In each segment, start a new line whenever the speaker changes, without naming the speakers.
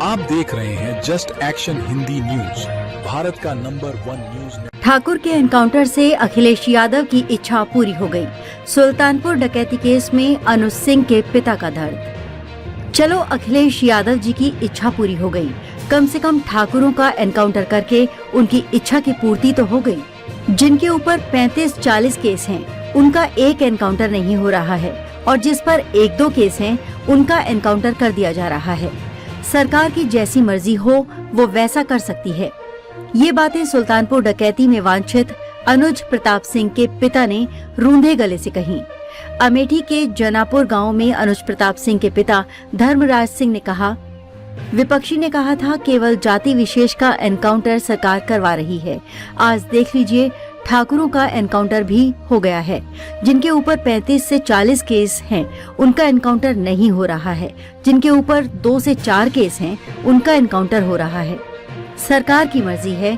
आप देख रहे हैं just action Hindi news, Bharat का नंबर 1 न्यूज।
ठाकुर के एनकाउंटर से अखिलेश यादव की इच्छा पूरी हो गई। सुल्तानपुर डकैती केस में अनुज सिंह के पिता का दर्द। चलो, अखिलेश यादव जी की इच्छा पूरी हो गई। कम से कम ठाकुरों का एनकाउंटर करके उनकी इच्छा की पूर्ति तो हो गई। जिनके ऊपर 35-40 केस हैं, उनका एक एनकाउंटर नहीं हो रहा है और जिस पर 1-2 केस हैं, उनका एनकाउंटर कर दिया जा रहा है। सरकार की जैसी मर्जी हो वो वैसा कर सकती है। ये बातें सुल्तानपुर डकैती में वांछित अनुज प्रताप सिंह के पिता ने रूंधे गले से कही। अमेठी के जनापुर गांव में अनुज प्रताप सिंह के पिता धर्मराज सिंह ने कहा, विपक्षी ने कहा था केवल जाति विशेष का एनकाउंटर सरकार करवा रही है। आज देख लीजिए, ठाकुरों का एनकाउंटर भी हो गया है। जिनके ऊपर 35 से 40 केस हैं, उनका एनकाउंटर नहीं हो रहा है। जिनके ऊपर 2 से 4 केस हैं, उनका एनकाउंटर हो रहा है। सरकार की मर्जी है,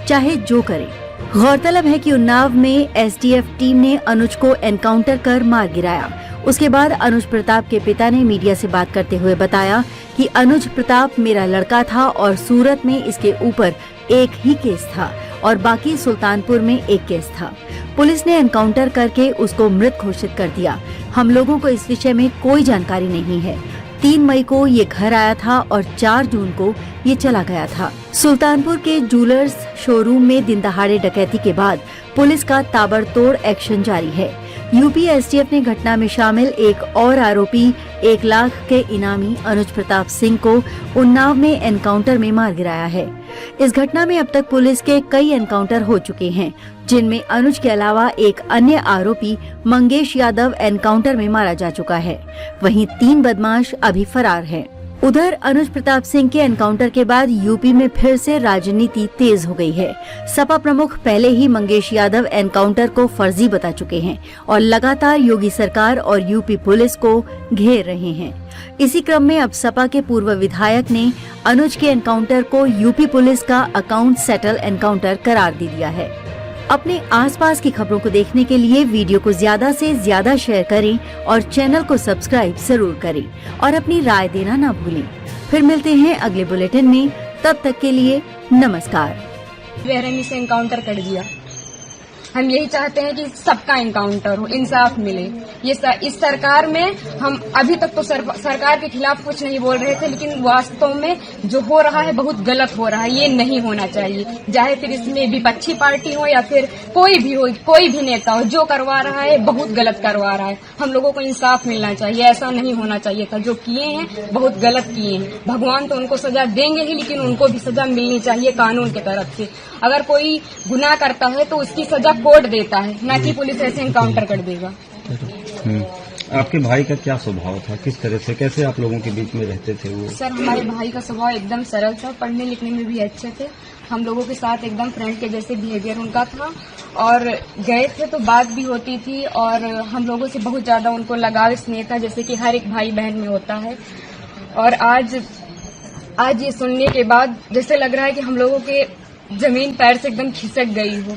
चाहे जो करे। गौरतलब है कि उन्नाव में एसटीएफ टीम ने अनुज को एनकाउंटर कर मार गिराया। उसके बाद अनुज प्रताप के पिता ने मीडिया से बात करते हुए बताया कि अनुज प्रताप मेरा लड़का था और सूरत में इसके ऊपर एक ही केस था और बाकी सुल्तानपुर में एक केस था। पुलिस ने एनकाउंटर करके उसको मृत घोषित कर दिया। हम लोगों को इस विषय में कोई जानकारी नहीं है। 3 मई को ये घर आया था और 4 जून को ये चला गया था। सुल्तानपुर के जूलर्स शोरूम में दिन दहाड़े डकैती के बाद पुलिस का ताबड़तोड़ एक्शन जारी है। यूपी एसटीएफ ने घटना में शामिल एक और आरोपी 1 लाख के इनामी अनुज प्रताप सिंह को उन्नाव में एनकाउंटर में मार गिराया है। इस घटना में अब तक पुलिस के कई एनकाउंटर हो चुके हैं, जिनमें अनुज के अलावा एक अन्य आरोपी मंगेश यादव एनकाउंटर में मारा जा चुका है। वहीं 3 बदमाश अभी फरार हैं। उधर अनुज प्रताप सिंह के एनकाउंटर के बाद यूपी में फिर से राजनीति तेज हो गई है। सपा प्रमुख पहले ही मंगेश यादव एनकाउंटर को फर्जी बता चुके हैं और लगातार योगी सरकार और यूपी पुलिस को घेर रहे हैं। इसी क्रम में अब सपा के पूर्व विधायक ने अनुज के एनकाउंटर को यूपी पुलिस का अकाउंट सेटल एनकाउंटर करार दे दिया है। अपने आसपास की खबरों को देखने के लिए वीडियो को ज्यादा से ज्यादा शेयर करें और चैनल को सब्सक्राइब जरूर करें और अपनी राय देना ना भूलें। फिर मिलते हैं अगले बुलेटिन में, तब तक के लिए नमस्कार।
बेरहमी से एनकाउंटर कर दिया। हम यही चाहते हैं कि सबका एनकाउंटर हो, इंसाफ मिले। इस सरकार में हम अभी तक तो सरकार के खिलाफ कुछ नहीं बोल रहे थे, लेकिन वास्तव में जो हो रहा है बहुत गलत हो रहा है। ये नहीं होना चाहिए, चाहे फिर इसमें विपक्षी पार्टी हो या फिर कोई भी नेता हो, जो करवा रहा है बहुत गलत करवा रहा है। हम लोगों को इंसाफ मिलना चाहिए, ऐसा नहीं होना चाहिए था। जो किए हैं बहुत गलत किए हैं। भगवान तो उनको सजा देंगे ही, लेकिन उनको भी सजा मिलनी चाहिए कानून की तरफ से। अगर कोई गुनाह करता है तो उसकी सजा कोर्ट देता है, ना कि पुलिस ऐसे एनकाउंटर कर देगा।
आपके भाई का क्या स्वभाव था, किस तरह से, कैसे आप लोगों के बीच में रहते थे वो?
सर, हमारे भाई का स्वभाव एकदम सरल था, पढ़ने लिखने में भी अच्छे थे। हम लोगों के साथ एकदम फ्रेंड के जैसे बिहेवियर उनका था और गए थे तो बात भी होती थी और हम लोगों से बहुत ज्यादा उनको लगाव स्नेह था, जैसे कि हर एक भाई बहन में होता है। और आज ये सुनने के बाद जैसे लग रहा है कि हम लोगों के जमीन पैर से एकदम खिसक गई हो।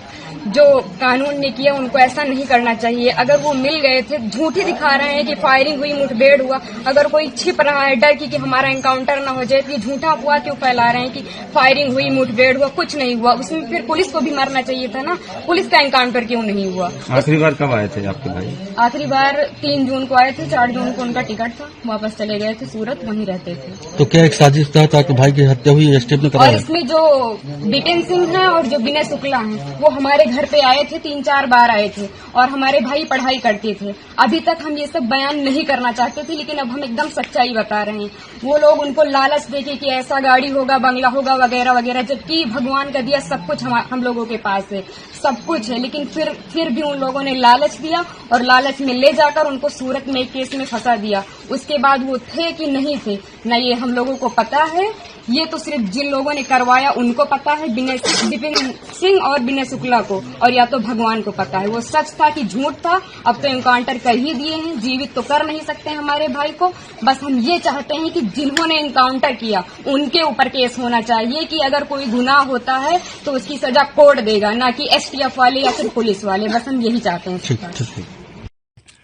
जो कानून ने किया उनको ऐसा नहीं करना चाहिए। अगर वो मिल गए थे, झूठी दिखा रहे हैं कि फायरिंग हुई, मुठभेड़ हुआ। अगर कोई छिप रहा है डर की कि हमारा एनकाउंटर ना हो जाए, तो ये झूठा अफवाह क्यों फैला रहे हैं कि फायरिंग हुई, मुठभेड़ हुआ? कुछ नहीं हुआ। उसमें फिर पुलिस को भी मरना चाहिए था ना, पुलिस का एनकाउंटर क्यों नहीं हुआ?
आखिरी बार कब आए थे आपके भाई?
आखिरी बार 3 जून को आए थे, 4 जून को उनका टिकट था, वापस चले गए थे सूरत, वहीं रहते थे।
तो क्या एक साजिश था ताकि भाई की हत्या हुई, एसटीएफ ने कराया?
और इसमें जो बिटेन सिंह है और जो विनय शुक्ला हैं, वो हमारे घर पे आए थे, 3-4 बार आए थे और हमारे भाई पढ़ाई करते थे। अभी तक हम ये सब बयान नहीं करना चाहते थे, लेकिन अब हम एकदम सच्चाई बता रहे हैं। वो लोग उनको लालच देके कि ऐसा गाड़ी होगा, बंगला होगा, वगैरह वगैरह, जबकि भगवान का दिया सब कुछ हम लोगों के पास है, सब कुछ है। लेकिन फिर भी उन लोगों ने लालच दिया और लालच में ले जाकर उनको सूरत में एक केस में फंसा दिया। उसके बाद वो थे कि नहीं थे न ये हम लोगों को पता है। ये तो सिर्फ जिन लोगों ने करवाया उनको पता है, बिपिन सिंह और विनय शुक्ला को, और या तो भगवान को पता है वो सच था कि झूठ था। अब तो एनकाउंटर कर ही दिए हैं, जीवित तो कर नहीं सकते हमारे भाई को। बस हम ये चाहते हैं कि जिन्होंने एनकाउंटर किया उनके ऊपर केस होना चाहिए कि अगर कोई गुनाह होता है तो उसकी सजा कोर्ट देगा, ना कि एसटीएफ वाले या फिर पुलिस वाले। बस हम यही चाहते हैं।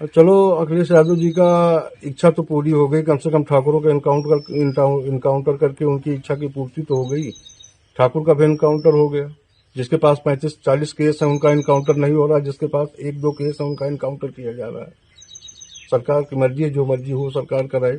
चलो अखिलेश यादव जी का इच्छा तो पूरी हो गई, कम से कम ठाकुरों का इनकाउंटर करके उनकी इच्छा की पूर्ति तो हो गई। ठाकुर का भी इनकाउंटर हो गया। जिसके पास 35-40 केस है उनका इनकाउंटर नहीं हो रहा, जिसके पास 1-2 केस है उनका इनकाउंटर किया जा रहा है। सरकार की मर्जी है, जो मर्जी हो सरकार कराए।